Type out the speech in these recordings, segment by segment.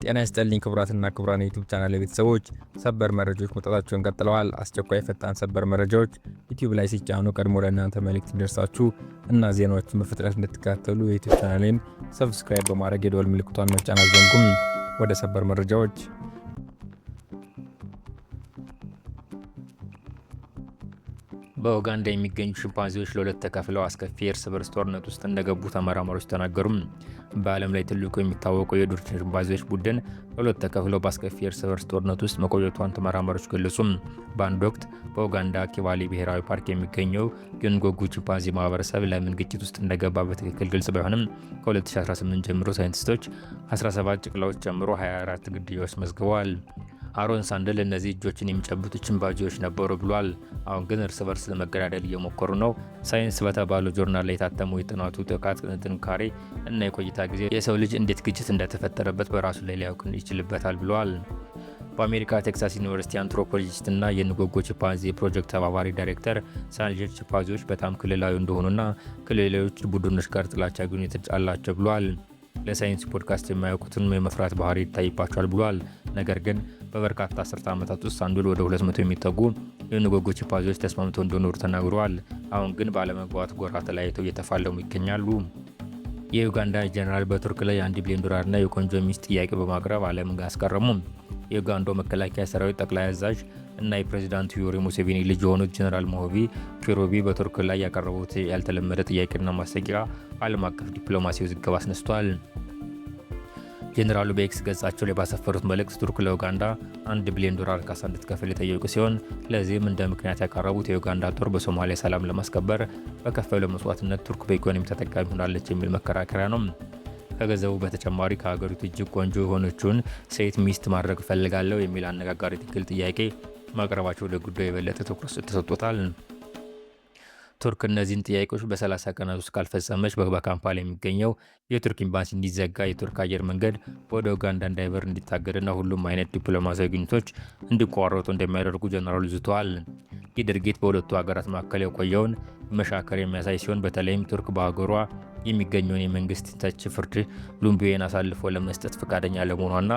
ጤና ይስጥልኝ ክቡራትና ክቡራን የዩቲዩብ ቻናል ቤተሰቦች፣ ሰበር መረጃዎች መውጣታቸውን ቀጥለዋል። አስቸኳይ ፈጣን ሰበር መረጃዎች ዩቲዩብ ላይ ሲጫኑ ቀድሞ ለእናንተ መልእክት እንዲደርሳችሁ እና ዜናዎችን በፍጥነት እንድትከታተሉ የዩቲዩብ ቻናሌን ሰብስክራይብ በማድረግ የደወል ምልክቷን መጫን አትዘንጉም። ወደ ሰበር መረጃዎች። በኡጋንዳ የሚገኙ ሽምፓንዚዎች ለሁለት ተከፍለው አስከፊ የእርስ በርስ ጦርነት ውስጥ እንደገቡ ተመራማሪዎች ተናገሩ። በዓለም ላይ ትልቁ የሚታወቀው የዱር ሽምፓንዚዎች ቡድን ለሁለት ተከፍለው በአስከፊ የእርስ በርስ ጦርነት ውስጥ መቆየቷን ተመራማሪዎች ገለጹ። በአንድ ወቅት በኡጋንዳ ኪቫሊ ብሔራዊ ፓርክ የሚገኘው የንጎጉ ቺምፓንዚ ማህበረሰብ ለምን ግጭት ውስጥ እንደገባ በትክክል ግልጽ ባይሆንም ከ2018 ጀምሮ ሳይንቲስቶች 17 ጭቅላዎች ጨምሮ 24 ግድያዎች መዝግበዋል። አሮን ሳንደል እነዚህ እጆችን የሚጨብጡ ቺምፓንዚዎች ነበሩ ብሏል። አሁን ግን እርስ በርስ ለመገዳደል እየሞከሩ ነው። ሳይንስ በተባለው ጆርናል ላይ የታተመው የጥናቱ ጥቃት ጥንካሬ እና የቆይታ ጊዜ የሰው ልጅ እንዴት ግጭት እንደተፈጠረበት በራሱ ላይ ሊያውቅ ይችልበታል ብለዋል። በአሜሪካ ቴክሳስ ዩኒቨርሲቲ አንትሮፖሎጂስት እና የንጎጎ ቺምፓንዚ ፕሮጀክት ተባባሪ ዳይሬክተር ሳንጀር ቺምፓንዚዎች በጣም ክልላዊ እንደሆኑና ከሌሎች ቡድኖች ጋር ጥላቻ ግንኙነት አላቸው ብለዋል። ለሳይንስ ፖድካስት የማያውቁትን የመፍራት ባህሪ ይታይባቸዋል ብሏል። ነገር ግን በበርካታ አስርተ ዓመታት ውስጥ አንዱ ወደ 200 የሚጠጉ የንጎጎ ቺምፓንዚዎች ተስማምተው እንደኖሩ ተናግረዋል። አሁን ግን ባለመግባባት ጎራ ተለያይተው እየተፋለሙ ይገኛሉ። የዩጋንዳ ጀነራል በቱርክ ላይ $1 ቢሊዮን እና የቆንጆ ሚስት ጥያቄ በማቅረብ ዓለምን አስገረሙ። የዩጋንዳው መከላከያ ሰራዊት ጠቅላይ አዛዥ እና የፕሬዚዳንቱ ዩዌሪ ሙሴቬኒ ልጅ የሆኑት ጀነራል ሞሆቢ ኪሮቢ በቱርክ ላይ ያቀረቡት ያልተለመደ ጥያቄና ማስጠንቀቂያ ዓለም አቀፍ ዲፕሎማሲ ውዝግብ አስነስቷል። ጀነራሉ በኤክስ ገጻቸው ላይ ባሰፈሩት መልእክት ቱርክ ለኡጋንዳ $1 ቢሊዮን ካሳ እንድትከፍል የጠየቁ ሲሆን ለዚህም እንደ ምክንያት ያቀረቡት የኡጋንዳ ጦር በሶማሊያ ሰላም ለማስከበር በከፈለው መስዋዕትነት ቱርክ በኢኮኖሚ ተጠቃሚ ሆናለች የሚል መከራከሪያ ነው። ከገንዘቡ በተጨማሪ ከሀገሪቱ እጅግ ቆንጆ የሆነችውን ሴት ሚስት ማድረግ እፈልጋለሁ የሚል አነጋጋሪ ትክክል ጥያቄ ማቅረባቸው ለጉዳዩ የበለጠ ትኩረት ተሰጥቶታል። ቱርክ እነዚህን ጥያቄዎች በ30 ቀናት ውስጥ ካልፈጸመች በካምፓላ የሚገኘው የቱርክ ኤምባሲ እንዲዘጋ፣ የቱርክ አየር መንገድ ወደ ኡጋንዳ እንዳይበር እንዲታገድና ሁሉም አይነት ዲፕሎማሲያዊ ግንኙነቶች እንዲቋረጡ እንደሚያደርጉ ጀነራሉ ዝተዋል። ይህ ድርጊት በሁለቱ ሀገራት መካከል የቆየውን መሻከር የሚያሳይ ሲሆን በተለይም ቱርክ በሀገሯ የሚገኘውን የመንግስት ተች ፍርድ ሉምቢዌን አሳልፎ ለመስጠት ፈቃደኛ ለመሆኗና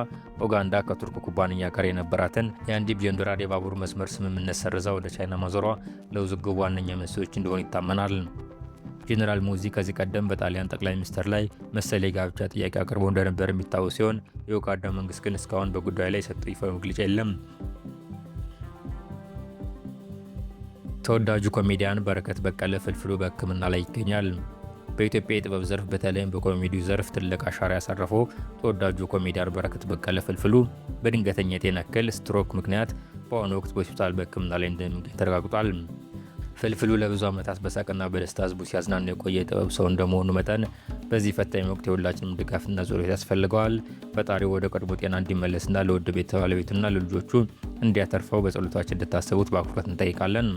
ኡጋንዳ ከቱርክ ኩባንያ ጋር የነበራትን $1 ቢሊዮን የባቡር መስመር ስምምነት ሰርዛ ወደ ቻይና ማዞሯ ለውዝግቡ ዋነኛ መንስኤዎች እንደሆኑ ይታመናል። ጄኔራል ሙዚ ከዚህ ቀደም በጣሊያን ጠቅላይ ሚኒስትር ላይ መሰል የጋብቻ ጥያቄ አቅርቦ እንደነበር የሚታወስ ሲሆን የኡጋንዳ መንግስት ግን እስካሁን በጉዳዩ ላይ የሰጠው ይፋዊ መግለጫ የለም። ተወዳጁ ኮሜዲያን በረከት በቀለ ፍልፍሉ በሕክምና ላይ ይገኛል። በኢትዮጵያ የጥበብ ዘርፍ በተለይም በኮሜዲው ዘርፍ ትልቅ አሻራ ያሳረፈው ተወዳጁ ኮሜዲያን በረከት በቀለ ፍልፍሉ በድንገተኛ የጤና እክል ስትሮክ ምክንያት በአሁኑ ወቅት በሆስፒታል በሕክምና ላይ እንደሚገኝ ተረጋግጧል። ፍልፍሉ ለብዙ ዓመታት በሳቅና በደስታ ህዝቡ ሲያዝናና የቆየ የጥበብ ሰው እንደመሆኑ መጠን በዚህ ፈታኝ ወቅት የሁላችንም ድጋፍና ጸሎት ያስፈልገዋል። ፈጣሪ ወደ ቀድሞ ጤና እንዲመለስና ለውድ ቤት ባለቤቱና ለልጆቹ እንዲያተርፈው በጸሎታችን እንድታስቡት በአክብሮት እንጠይቃለን።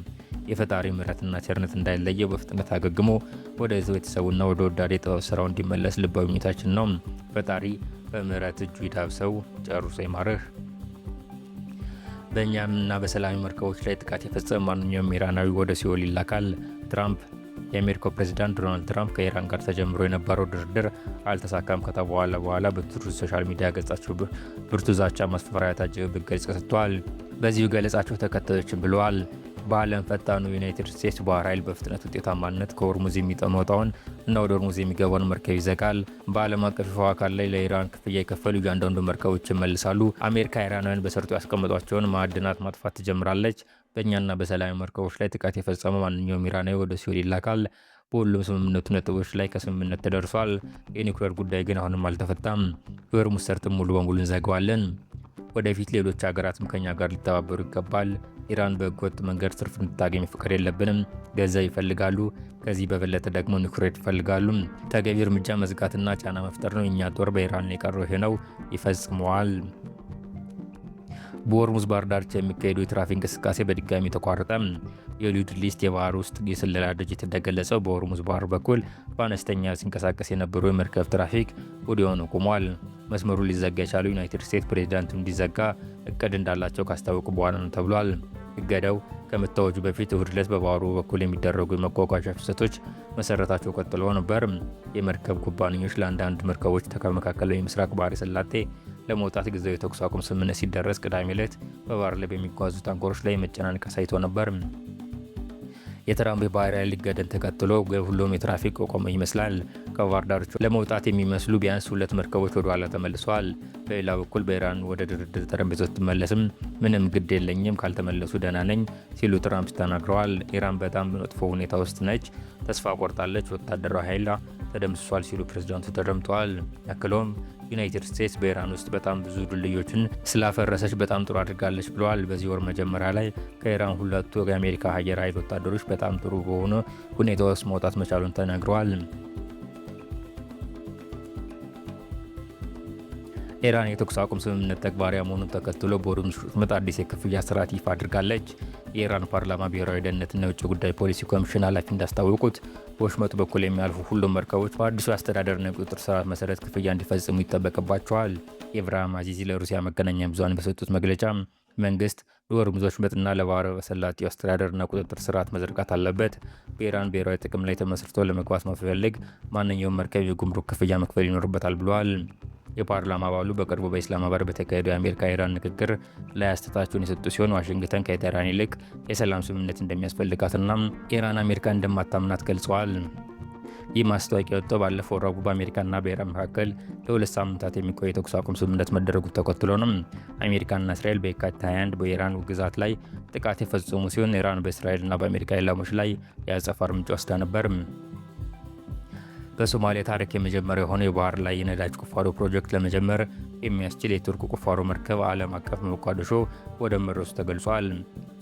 የፈጣሪ ምሕረትና ቸርነት እንዳይለየው በፍጥነት አገግሞ ወደ ቤተሰቡና ወደ ወዳድ የጥበብ ስራው እንዲመለስ ልባዊ ምኞታችን ነው። ፈጣሪ በምሕረት እጁ ይዳብሰው፣ ጨርሶ ይማርህ። በእኛምና በሰላማዊ መርከቦች ላይ ጥቃት የፈጸመ ማንኛውም ኢራናዊ ወደ ሲኦል ይላካል። ትራምፕ የአሜሪካው ፕሬዝዳንት ዶናልድ ትራምፕ ከኢራን ጋር ተጀምሮ የነበረው ድርድር አልተሳካም ከተባለ በኋላ በትሩዝ ሶሻል ሚዲያ ገጻቸው ብርቱ ዛቻ፣ ማስፈራሪያ የታጀበበት ገለጻ ሰጥተዋል። በዚሁ ገለጻቸው ተከታዮችን ብለዋል። በዓለም ፈጣኑ ዩናይትድ ስቴትስ ባህር ኃይል በፍጥነት ውጤታማነት ከሆርሙዝ የሚወጣውን እና ወደ ሆርሙዝ የሚገባውን መርከብ ይዘጋል። በዓለም አቀፍ የውሃ አካል ላይ ለኢራን ክፍያ የከፈሉ እያንዳንዱ መርከቦች ይመልሳሉ። አሜሪካ ኢራናውያን በሰርጡ ያስቀመጧቸውን ማዕድናት ማጥፋት ትጀምራለች። በእኛና በሰላማዊ መርከቦች ላይ ጥቃት የፈጸመ ማንኛውም ኢራናዊ ወደ ሲኦል ይላካል። በሁሉም ስምምነቱ ነጥቦች ላይ ከስምምነት ተደርሷል። የኒውክሌር ጉዳይ ግን አሁንም አልተፈታም። የሆርሙዝ ሰርጥን ሙሉ በሙሉ እንዘጋዋለን። ወደፊት ሌሎች ሀገራትም ከኛ ጋር ሊተባበሩ ይገባል። ኢራን በህገወጥ መንገድ ትርፍ እንድታገኝ ፍቃድ የለብንም። ገንዘብ ይፈልጋሉ። ከዚህ በበለጠ ደግሞ ኒውክሌር ይፈልጋሉ። ተገቢ እርምጃ መዝጋትና ጫና መፍጠር ነው። እኛ ጦር በኢራን የቀረው ይሄ ነው፣ ይፈጽመዋል። በሆርሙዝ ባህር ዳርቻ የሚካሄዱ የትራፊክ እንቅስቃሴ በድጋሚ ተቋረጠ። የሊድ ሊስት የባህር ውስጥ የስለላ ድርጅት እንደገለጸው በሆርሙዝ ባህር በኩል በአነስተኛ ሲንቀሳቀስ የነበሩ የመርከብ ትራፊክ ወዲያውኑ ቆሟል። መስመሩ ሊዘጋ የቻለው ዩናይትድ ስቴትስ ፕሬዚዳንቱ እንዲዘጋ እቅድ እንዳላቸው ካስታወቁ በኋላ ነው ተብሏል። እገዳው ከመታወጁ በፊት እሁድ ዕለት በባህሩ በኩል የሚደረጉ የመጓጓዣ ፍሰቶች መሰረታቸው ቀጥሎ ነበር። የመርከብ ኩባንያዎች ለአንዳንድ መርከቦች ከመካከለኛው የምስራቅ ባህረ ሰላጤ ለመውጣት ጊዜያዊ የተኩስ አቁም ስምምነት ሲደረስ ቅዳሜ ዕለት በባህር ላይ በሚጓዙ ታንከሮች ላይ መጨናነቅ አሳይቶ ነበር። የትራምፕ የባህር ኃይል እገዳን ተከትሎ ሁሉም የትራፊክ ቆመ ይመስላል። ከባህር ዳርቻ ለመውጣት የሚመስሉ ቢያንስ 2 መርከቦች ወደ ኋላ ተመልሰዋል። በሌላ በኩል በኢራን ወደ ድርድር ጠረጴዛ ስትመለስም ምንም ግድ የለኝም ካልተመለሱ ደህና ነኝ ሲሉ ትራምፕ ተናግረዋል። ኢራን በጣም መጥፎ ሁኔታ ውስጥ ነች፣ ተስፋ ቆርጣለች፣ ወታደራዊ ኃይል ተደምስሷል ሲሉ ፕሬዝዳንቱ ተደምጠዋል። ያክለውም ዩናይትድ ስቴትስ በኢራን ውስጥ በጣም ብዙ ድልድዮችን ስላፈረሰች በጣም ጥሩ አድርጋለች ብለዋል። በዚህ ወር መጀመሪያ ላይ ከኢራን 2 የአሜሪካ አየር ኃይል ወታደሮች በጣም ጥሩ በሆነ ሁኔታ ውስጥ መውጣት መቻሉን ተናግረዋል። ኢራን የተኩስ አቁም ስምምነት ተግባራዊ መሆኑን ተከትሎ በሆርሙዝ ወሽመጥ አዲስ የክፍያ ስርዓት ይፋ አድርጋለች። የኢራን ፓርላማ ብሔራዊ ደህንነትና የውጭ ጉዳይ ፖሊሲ ኮሚሽን ኃላፊ እንዳስታወቁት በወሽመጡ በኩል የሚያልፉ ሁሉም መርከቦች በአዲሱ አስተዳደርና የቁጥጥር ስርዓት መሰረት ክፍያ እንዲፈጽሙ ይጠበቅባቸዋል። ኢብራሂም አዚዚ ለሩሲያ መገናኛ ብዙሃን በሰጡት መግለጫ መንግስት በሆርሙዝ ወሽመጥና ለባህረ ሰላጤው አስተዳደርና ቁጥጥር ስርዓት መዘርጋት አለበት። በኢራን ብሔራዊ ጥቅም ላይ ተመስርቶ ለመግባት መፈለግ ማንኛውም መርከብ የጉምሩክ ክፍያ መክፈል ይኖርበታል ብለዋል። የፓርላማ አባሉ በቅርቡ በኢስላማባድ በተካሄደው የአሜሪካ ኢራን ንግግር ላይ አስተያየታቸውን የሰጡ ሲሆን ዋሽንግተን ከቴህራን ይልቅ የሰላም ስምምነት እንደሚያስፈልጋትና ኢራን አሜሪካን እንደማታምናት ገልጸዋል። ይህ ማስታወቂያ የወጣው ባለፈው ረቡዕ በአሜሪካና በኢራን መካከል ለ2 ሳምንታት የሚቆይ የተኩስ አቁም ስምምነት መደረጉ ተከትሎ ነው። አሜሪካና እስራኤል በየካቲት 21 በኢራን ግዛት ላይ ጥቃት የፈጸሙ ሲሆን ኢራን በእስራኤልና በአሜሪካ ኢላማዎች ላይ የአጸፋ እርምጃ ወስዳ ነበር። በሶማሊያ ታሪክ የመጀመሪያ የሆነው የባህር ላይ የነዳጅ ቁፋሮ ፕሮጀክት ለመጀመር የሚያስችል የቱርክ ቁፋሮ መርከብ ዓለም አቀፍ ሞቃዲሾ ወደብ መድረሱ ተገልጿል።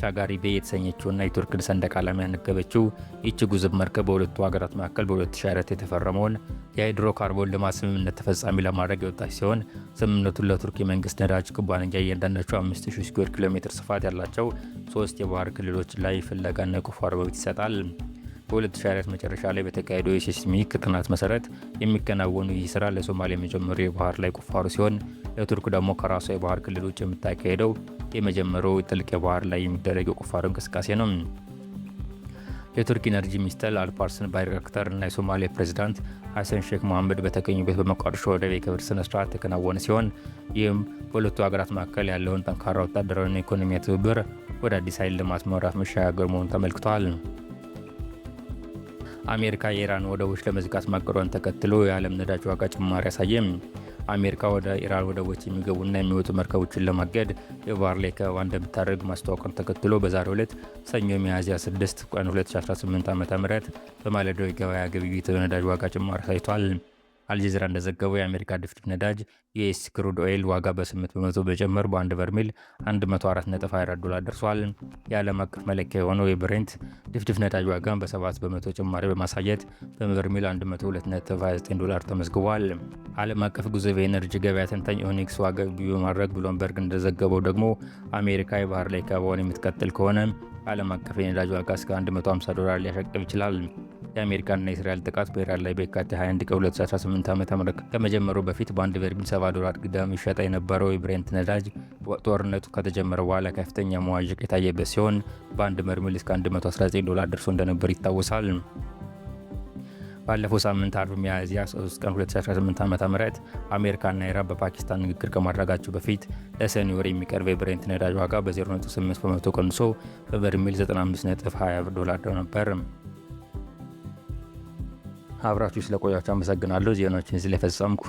ቻጋሪ ቤይ የተሰኘችውና የቱርክን ሰንደቅ ዓላማ ያነገበችው ይህች ግዙፍ መርከብ በሁለቱ ሀገራት መካከል በ2004 የተፈረመውን የሃይድሮካርቦን ልማት ስምምነት ተፈጻሚ ለማድረግ የወጣች ሲሆን ስምምነቱን ለቱርክ የመንግስት ነዳጅ ኩባንያ እያንዳንዳቸው 5000 ስኩዌር ኪሎ ሜትር ስፋት ያላቸው 3 የባህር ክልሎች ላይ ፍለጋና ቁፋሮ መብት ይሰጣል። በ2024 መጨረሻ ላይ በተካሄደው የሴስሚክ ጥናት መሰረት የሚከናወኑ ይህ ስራ ለሶማሊያ የመጀመሪያው የባህር ላይ ቁፋሮ ሲሆን ለቱርክ ደግሞ ከራሷ የባህር ክልል ውጭ የምታካሄደው የመጀመሪያው ጥልቅ የባህር ላይ የሚደረግ የቁፋሮ እንቅስቃሴ ነው። የቱርክ ኢነርጂ ሚኒስትር አልፓርስን ባይራክታር እና የሶማሊያ ፕሬዝዳንት ሐሰን ሼክ መሐመድ በተገኙበት በሞቃዲሾ ወደብ የክብር ስነ ስርዓት የተከናወነ ሲሆን ይህም በሁለቱ ሀገራት መካከል ያለውን ጠንካራ ወታደራዊና ኢኮኖሚያዊ ትብብር ወደ አዲስ ኃይል ልማት ምዕራፍ መሸጋገር መሆኑን ተመልክቷል። አሜሪካ የኢራን ወደቦች ለመዝጋት ማቀዷን ተከትሎ የዓለም ነዳጅ ዋጋ ጭማሪ አሳየም። አሜሪካ ወደ ኢራን ወደቦች የሚገቡና የሚወጡ መርከቦችን ለማገድ የባህር ላይ ከበባ እንደምታደርግ ማስታወቋን ተከትሎ በዛሬው ዕለት ሰኞ ሚያዝያ 6 ቀን 2018 ዓ.ም በማለዳው የገበያ ግብይት ነዳጅ ዋጋ ጭማሪ አሳይቷል። አልጀዚራ እንደዘገበው የአሜሪካ ድፍድፍ ነዳጅ ዩኤስ ክሩድ ኦይል ዋጋ በ8 በመቶ በመጨመር በአንድ በርሜል $104.24 ደርሷል። የዓለም አቀፍ መለኪያ የሆነው የብሬንት ድፍድፍ ነዳጅ ዋጋ በ7 በመቶ ጭማሪ በማሳየት በበርሜል $102.29 ተመዝግቧል። ዓለም አቀፍ ግዙፍ የኤነርጂ ገበያ ተንታኝ ኦኒክስ ዋጋ በማድረግ ብሉምበርግ እንደዘገበው ደግሞ አሜሪካ የባህር ላይ ከበባውን የምትቀጥል ከሆነ ዓለም አቀፍ የነዳጅ ዋጋ እስከ $150 ሊያሻቅብ ይችላል። የአሜሪካና የእስራኤል ጥቃት በኢራን ላይ በየካቲት 21 ቀን 2018 ዓ.ም ከመጀመሩ በፊት በአንድ በርሜል $70 ግድም ይሸጥ የነበረው የብሬንት ነዳጅ ጦርነቱ ከተጀመረ በኋላ ከፍተኛ መዋዠቅ የታየበት ሲሆን በአንድ በርሜል እስከ $119 ደርሶ እንደነበር ይታወሳል። ባለፈው ሳምንት አርብ ሚያዝያ 3 ቀን 2018 ዓ.ም አሜሪካና ኢራን በፓኪስታን ንግግር ከማድረጋቸው በፊት ለሰኔ ወር የሚቀርብ የብሬንት ነዳጅ ዋጋ በ0.8 በመቶ ቀንሶ በበርሜል $95.20 ነበር። አብራችሁ ስለቆያችሁ አመሰግናለሁ። ዜናዎችን እዚህ ላይ ፈጸምኩ።